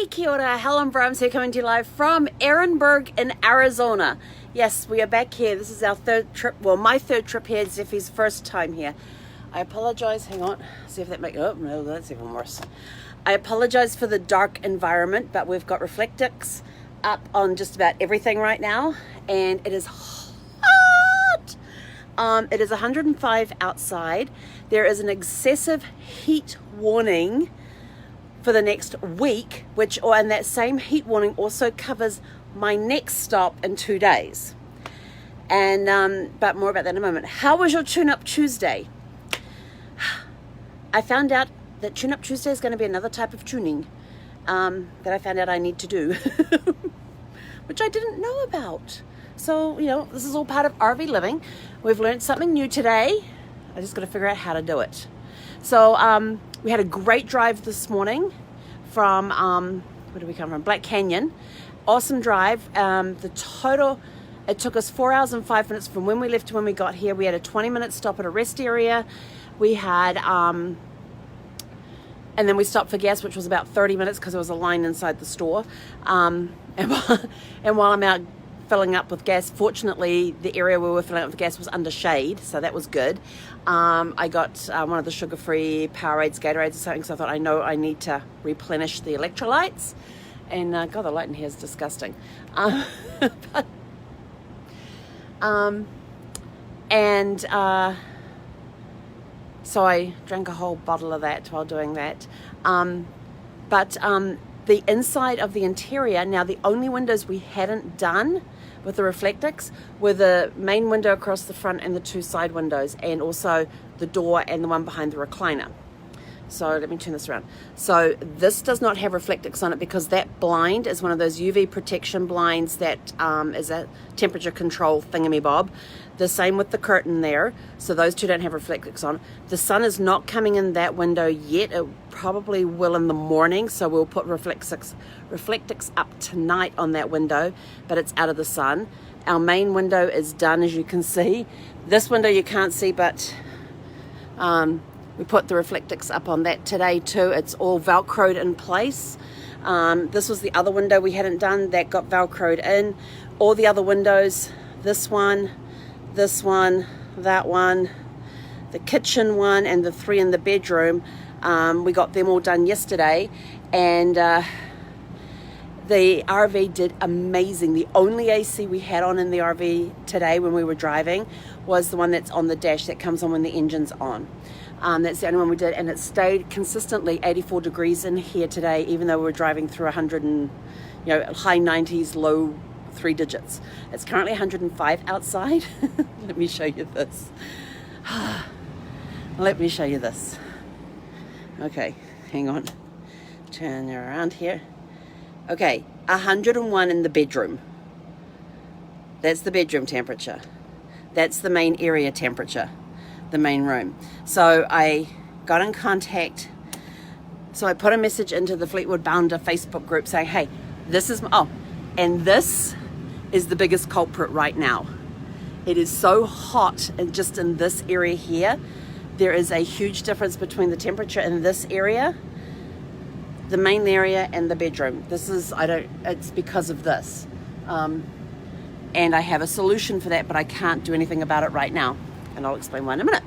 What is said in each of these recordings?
Kia ora, Helen Brahms here, coming to you live from Ehrenberg in Arizona. Yes, we are back here. This is our third trip, well, my third trip here. Zeffie's first time here. I apologize, hang on, see if that makes, oh no, that's even worse. I apologize for the dark environment, but we've got reflectix up on just about everything right now, and it is hot. It is 105 outside. There is an excessive heat warning for the next week, and that same heat warning also covers my next stop in 2 days. And but more about that in a moment. How was your tune-up Tuesday? I found out that tune-up Tuesday is going to be another type of tuning that I found out I need to do, which I didn't know about. So, you know, this is all part of RV living. We've learned something new today. I just got to figure out how to do it. So we had a great drive this morning from, where did we come from? Black Canyon. Awesome drive. It took us 4 hours and 5 minutes from when we left to when we got here. We had a 20-minute stop at a rest area. We had, and then we stopped for gas, which was about 30 minutes because there was a line inside the store. And while I'm out filling up with gas, fortunately the area where we were filling up with gas was under shade, so that was good. I got one of the sugar-free Powerades, Gatorades or something, so I thought I need to replenish the electrolytes. And God, the light in here is disgusting. So I drank a whole bottle of that while doing that. The inside of the interior, now the only windows we hadn't done with the reflectix were the main window across the front and the two side windows, and also the door and the one behind the recliner. So let me turn this around. So this does not have reflectix on it because that blind is one of those UV protection blinds that is a temperature control thingamy-bob. The same with the curtain there. So those two don't have reflectix on. The sun is not coming in that window yet. It probably will in the morning. So we'll put reflectix up tonight on that window, but it's out of the sun. Our main window is done, as you can see. This window you can't see, but we put the reflectix up on that today too. It's all Velcroed in place. This was the other window we hadn't done that got Velcroed in. All the other windows, this one, that one, the kitchen one, and the three in the bedroom, we got them all done yesterday, and the RV did amazing. The only AC we had on in the RV today when we were driving was the one that's on the dash that comes on when the engine's on. That's the only one we did, and it stayed consistently 84 degrees in here today, even though we were driving through 100 and, high 90s, low 3 digits. It's currently 105 outside. Let me show you this. Let me show you this. Okay, hang on. Turn around here. Okay, 101 in the bedroom. That's the bedroom temperature. That's the main area temperature, the main room. So I got in contact. So I put a message into the Fleetwood Bounder Facebook group saying, hey, this is the biggest culprit right now. It is so hot, and just in this area here, there is a huge difference between the temperature in this area, the main area, and the bedroom. It's because of this. And I have a solution for that, but I can't do anything about it right now. And I'll explain why in a minute.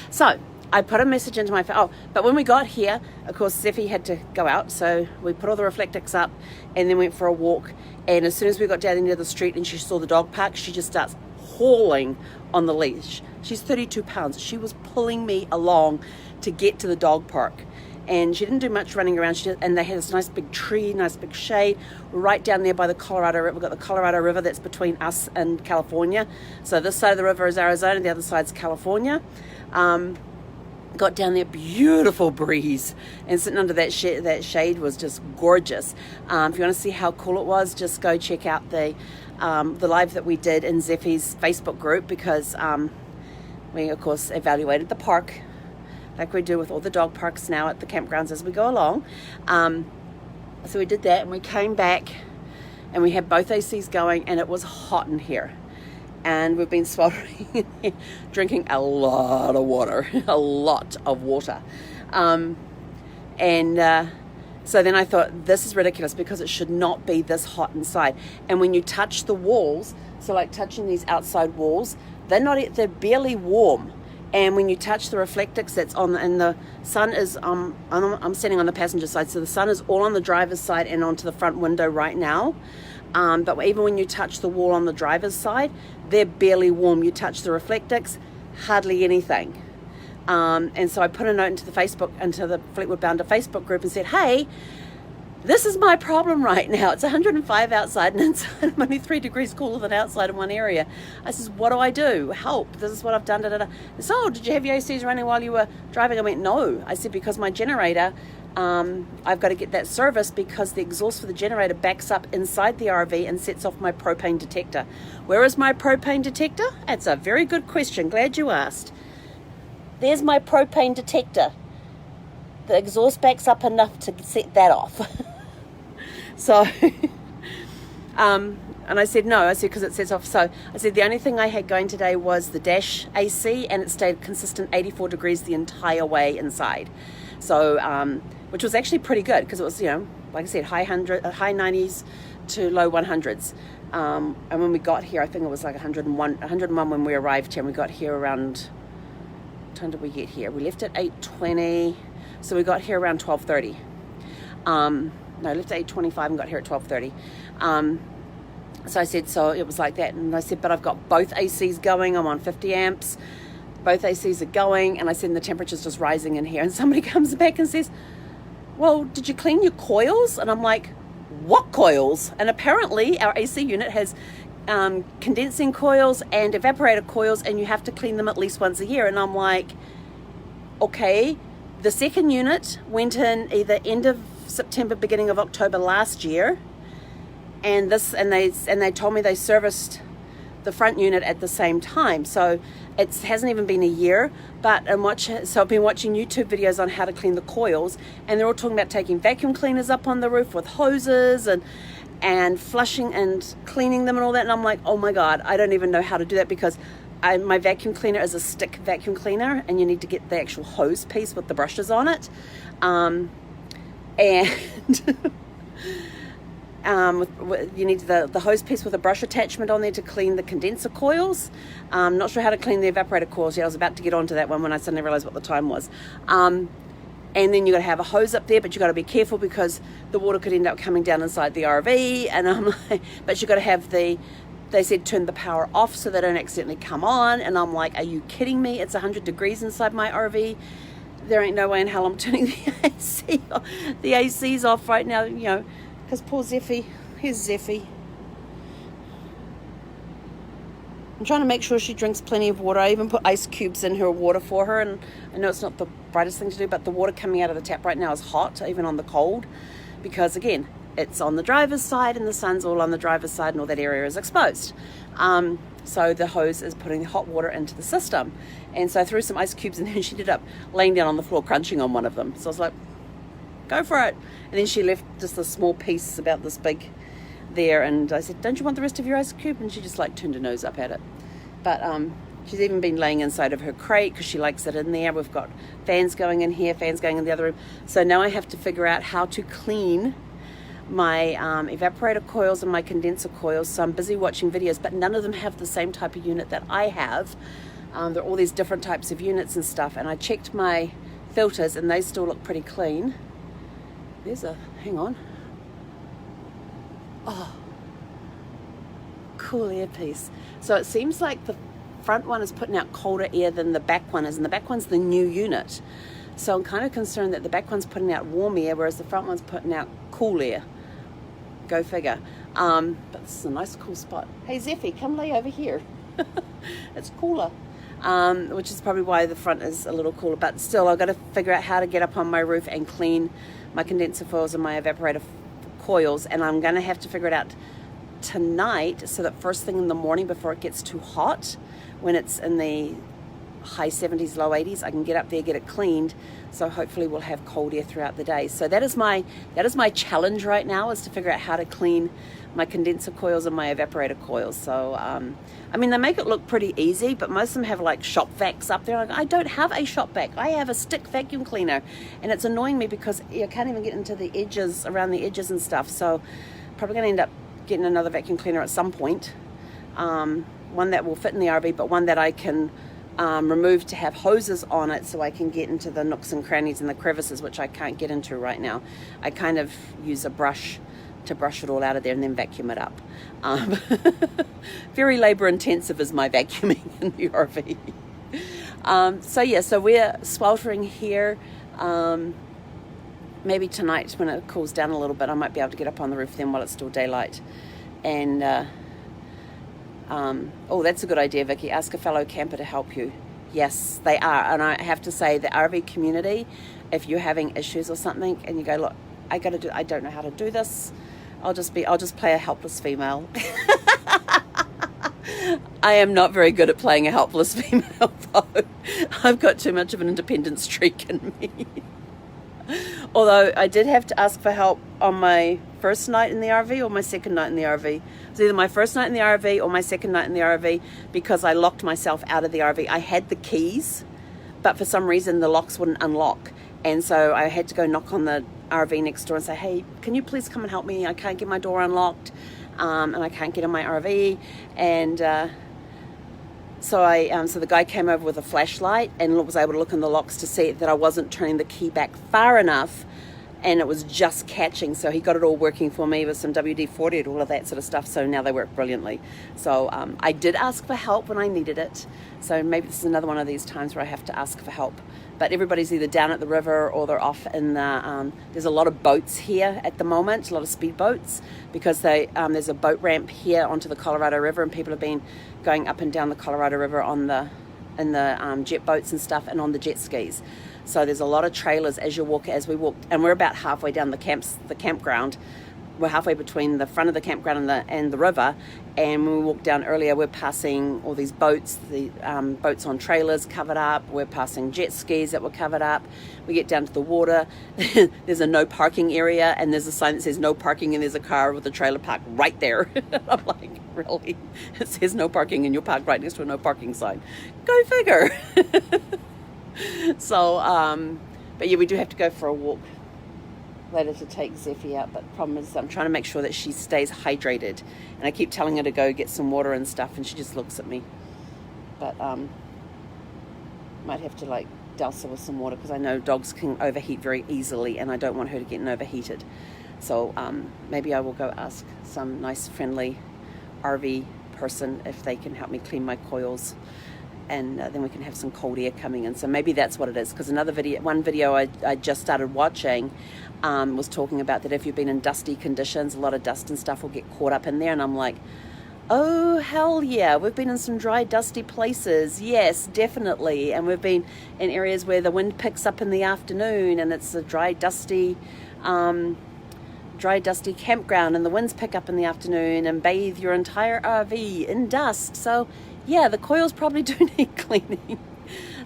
So I put a message into my phone. But when we got here, of course, Zeffie had to go out. So we put all the reflectix up and then went for a walk. And as soon as we got down into the street and she saw the dog park, she just starts hauling on the leash. She's 32 pounds. She was pulling me along to get to the dog park. And she didn't do much running around. And they had this nice big tree, nice big shade. We're right down there by the Colorado River. We've got the Colorado River that's between us and California. So this side of the river is Arizona, the other side's California. Got down there, beautiful breeze, and sitting under that shade was just gorgeous. If you want to see how cool it was, just go check out the live that we did in Zeffie's Facebook group, because we of course evaluated the park like we do with all the dog parks now at the campgrounds as we go along. So we did that, and we came back and we had both ACs going, and it was hot in here. And we've been swallowing, drinking a lot of water, So then I thought, this is ridiculous because it should not be this hot inside. And when you touch the walls, so like touching these outside walls, they're barely warm. And when you touch the reflectix that's on, and the sun is, I'm standing on the passenger side, so the sun is all on the driver's side and onto the front window right now. But even when you touch the wall on the driver's side, they're barely warm. You touch the reflectix, hardly anything. And so I put a note into the Fleetwood Bounder Facebook group and said, hey, this is my problem right now. It's 105 outside and inside I'm only 3 degrees cooler than outside in one area. I says, what do I do? Help. This is what I've done. They said, oh, did you have your ACs running while you were driving? I went, no. I said, because my generator, I've got to get that serviced because the exhaust for the generator backs up inside the RV and sets off my propane detector. Where is my propane detector? That's a very good question. Glad you asked. There's my propane detector. The exhaust backs up enough to set that off. So, and I said, no, I said, because it sets off. So I said, the only thing I had going today was the dash AC, and it stayed consistent 84 degrees the entire way inside. So, which was actually pretty good because it was, like I said, high 90s to low 100s. And when we got here, I think it was like 101 when we arrived here, and we got here around, what time did we get here? We left at 8:20, so we got here around 12:30. No, left at 8:25 and got here at 12:30. So I said, so it was like that. And I said, but I've got both ACs going. I'm on 50 amps. Both ACs are going. And I said, and the temperature's just rising in here. And somebody comes back and says, well, did you clean your coils? And I'm like, what coils? And apparently our AC unit has condensing coils and evaporator coils, and you have to clean them at least once a year. And I'm like, okay. The second unit went in either end of September, beginning of October last year, and they told me they serviced the front unit at the same time. So it hasn't even been a year. But so I've been watching YouTube videos on how to clean the coils, and they're all talking about taking vacuum cleaners up on the roof with hoses and flushing and cleaning them and all that. And I'm like, oh my God, I don't even know how to do that because my vacuum cleaner is a stick vacuum cleaner, and you need to get the actual hose piece with the brushes on it. You need the hose piece with a brush attachment on there to clean the condenser coils. Not sure how to clean the evaporator coils yet. I was about to get onto that one when I suddenly realized what the time was. And then you got to have a hose up there, but you got to be careful because the water could end up coming down inside the RV. And I'm like, but you got to have they said turn the power off so they don't accidentally come on. And I'm like, are you kidding me? It's 100 degrees inside my RV. There ain't no way in hell I'm turning the AC off. The AC's off right now, because poor Zeffy. Here's Zeffy. I'm trying to make sure she drinks plenty of water. I even put ice cubes in her water for her, and I know it's not the brightest thing to do, but the water coming out of the tap right now is hot, even on the cold, because again, it's on the driver's side and the sun's all on the driver's side and all that area is exposed. So the hose is putting the hot water into the system. And so I threw some ice cubes in there, and she ended up laying down on the floor crunching on one of them. So I was like, go for it. And then she left just a small piece about this big there, and I said, don't you want the rest of your ice cube? And she just like turned her nose up at it. But she's even been laying inside of her crate because she likes it in there. We've got fans going in here, fans going in the other room. So now I have to figure out how to clean my evaporator coils and my condenser coils. So I'm busy watching videos, but none of them have the same type of unit that I have. There are all these different types of units and stuff, and I checked my filters and they still look pretty clean. Hang on. Oh, cool air piece. So it seems like the front one is putting out colder air than the back one is, and the back one's the new unit. So I'm kind of concerned that the back one's putting out warm air, whereas the front one's putting out cool air. Go figure. But this is a nice cool spot. Hey Zeffy, come lay over here. It's cooler. Which is probably why the front is a little cooler, but still I've got to figure out how to get up on my roof and clean my condenser foils and my evaporator coils, and I'm going to have to figure it out tonight so that first thing in the morning before it gets too hot, when it's in the high 70s, low 80s. I can get up there, get it cleaned. So hopefully we'll have cold air throughout the day. So that is my challenge right now, is to figure out how to clean my condenser coils and my evaporator coils. So, I mean, they make it look pretty easy, but most of them have like shop vacs up there. I don't have a shop vac. I have a stick vacuum cleaner, and it's annoying me because I can't even get into the edges, around the edges and stuff. So probably going to end up getting another vacuum cleaner at some point. One that will fit in the RV, but one that I can remove to have hoses on it, so I can get into the nooks and crannies and the crevices, which I can't get into right now. I kind of use a brush to brush it all out of there and then vacuum it up. Very labor intensive is my vacuuming in the RV. So yeah, so we're sweltering here. Maybe tonight when it cools down a little bit, I might be able to get up on the roof then while it's still daylight. And oh, that's a good idea, Vicky. Ask a fellow camper to help you. Yes, they are. And I have to say, the RV community, if you're having issues or something and you go, look, I don't know how to do this, I'll just play a helpless female. I am not very good at playing a helpless female, though. I've got too much of an independent streak in me. Although I did have to ask for help on my first night in the RV or my second night in the RV. It was either my first night in the RV or my second night in the RV, because I locked myself out of the RV. I had the keys, but for some reason the locks wouldn't unlock. And so I had to go knock on the RV next door and say, hey, can you please come and help me? I can't get my door unlocked, and I can't get in my RV. And so the guy came over with a flashlight and was able to look in the locks to see that I wasn't turning the key back far enough, and it was just catching. So he got it all working for me with some WD-40 and all of that sort of stuff. So now they work brilliantly. So I did ask for help when I needed it. So maybe this is another one of these times where I have to ask for help. But everybody's either down at the river or they're off in the, there's a lot of boats here at the moment, a lot of speed boats, because there's a boat ramp here onto the Colorado River, and people have been going up and down the Colorado River in the jet boats and stuff, and on the jet skis. So there's a lot of trailers as we walk, and we're about halfway down the campground. We're halfway between the front of the campground and the river, and when we walked down earlier, we're passing all these boats, the boats on trailers covered up. We're passing jet skis that were covered up. We get down to the water. There's a no parking area, and there's a sign that says no parking, and there's a car with a trailer parked right there. I'm like, really? It says no parking, and you're parked right next to a no parking sign. Go figure. So, but yeah, we do have to go for a walk later to take Zeffie out, but the problem is I'm trying to make sure that she stays hydrated, and I keep telling her to go get some water and stuff, and she just looks at me. But might have to like douse her with some water, because I know dogs can overheat very easily, and I don't want her to get overheated. So maybe I will go ask some nice friendly RV person if they can help me clean my coils, and then we can have some cold air coming in. So maybe that's what it is, because one video I just started watching was talking about that if you've been in dusty conditions, a lot of dust and stuff will get caught up in there, and I'm like, oh hell yeah, we've been in some dry dusty places, yes, definitely. And we've been in areas where the wind picks up in the afternoon, and it's a dry dusty campground, and the winds pick up in the afternoon and bathe your entire RV in dust. So yeah, the coils probably do need cleaning.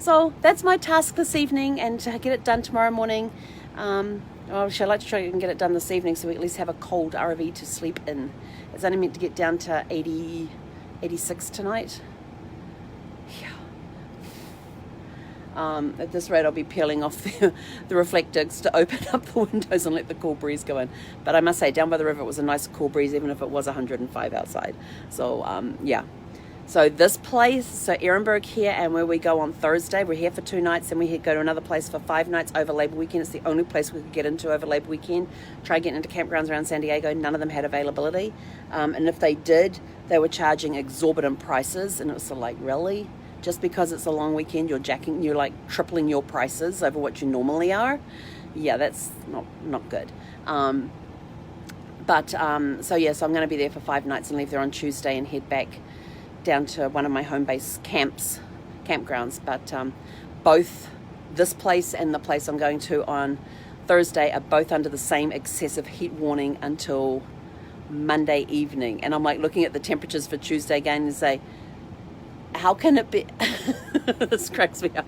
So that's my task this evening, and to get it done tomorrow morning. I'd like to try and get it done this evening, so we at least have a cold RV to sleep in. It's only meant to get down to 80, 86 tonight. Yeah. At this rate, I'll be peeling off the reflectors to open up the windows and let the cool breeze go in. But I must say, down by the river, it was a nice cool breeze, even if it was 105 outside. So, yeah. So this place, so Ehrenberg here, and where we go on Thursday, we're here for 2 nights, and we go to another place for 5 nights over Labor Weekend. It's the only place we could get into over Labor Weekend. Try getting into campgrounds around San Diego, none of them had availability. And if they did, they were charging exorbitant prices, and it was sort of like, really? Just because it's a long weekend, you're like tripling your prices over what you normally are? Yeah, that's not good. So yeah, so I'm going to be there for 5 nights and leave there on Tuesday and head back down to one of my home base campgrounds. But both this place and the place I'm going to on Thursday are both under the same excessive heat warning until Monday evening. And I'm like looking at the temperatures for Tuesday again and say, how can it be? This cracks me up.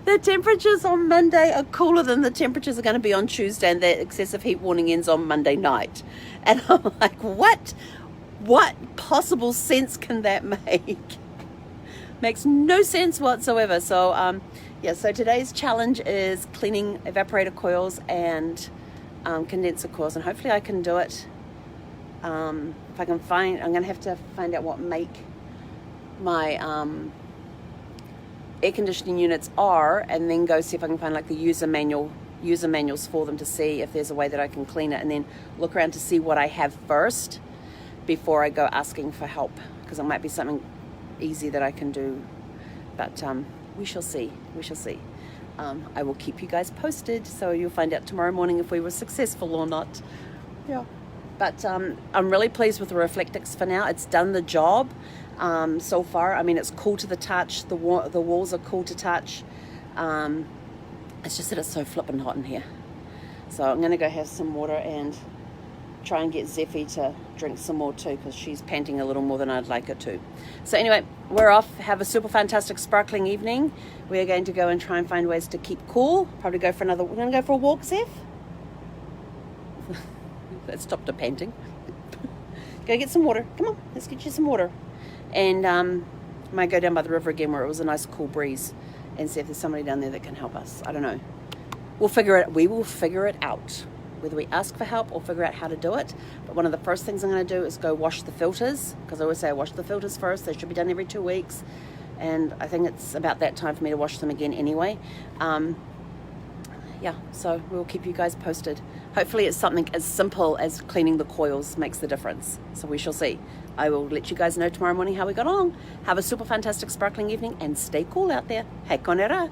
The temperatures on Monday are cooler than the temperatures are going to be on Tuesday, and the excessive heat warning ends on Monday night. And I'm like, what possible sense can that make? Makes no sense whatsoever. So yeah, so today's challenge is cleaning evaporator coils and condenser coils, and hopefully I can do it. If I can find, I'm going to have to find out what make my air conditioning units are, and then go see if I can find like the user manuals for them to see if there's a way that I can clean it, and then look around to see what I have first before I go asking for help, because it might be something easy that I can do, but we shall see. I will keep you guys posted, so you'll find out tomorrow morning if we were successful or not. Yeah, but I'm really pleased with the Reflectix for now. It's done the job. So far, I mean, it's cool to the touch. The walls are cool to touch. It's just that it's so flippin' hot in here. So I'm going to go have some water and try and get Zeffie to drink some more too, because she's panting a little more than I'd like her to. So anyway, we're off. Have a super fantastic sparkling evening. We are going to go and try and find ways to keep cool. Probably go for we're going to go for a walk, Zeff. That stopped her panting. Go get some water. Come on, let's get you some water. And might go down by the river again where it was a nice cool breeze, and see if there's somebody down there that can help us. I don't know. We will figure it out, whether we ask for help or figure out how to do it. But one of the first things I'm going to do is go wash the filters, because I always say I wash the filters first. They should be done every 2 weeks, and I think it's about that time for me to wash them again anyway. Yeah, so we'll keep you guys posted. Hopefully it's something as simple as cleaning the coils makes the difference. So we shall see. I will let you guys know tomorrow morning how we got on. Have a super fantastic sparkling evening and stay cool out there. Hei konera.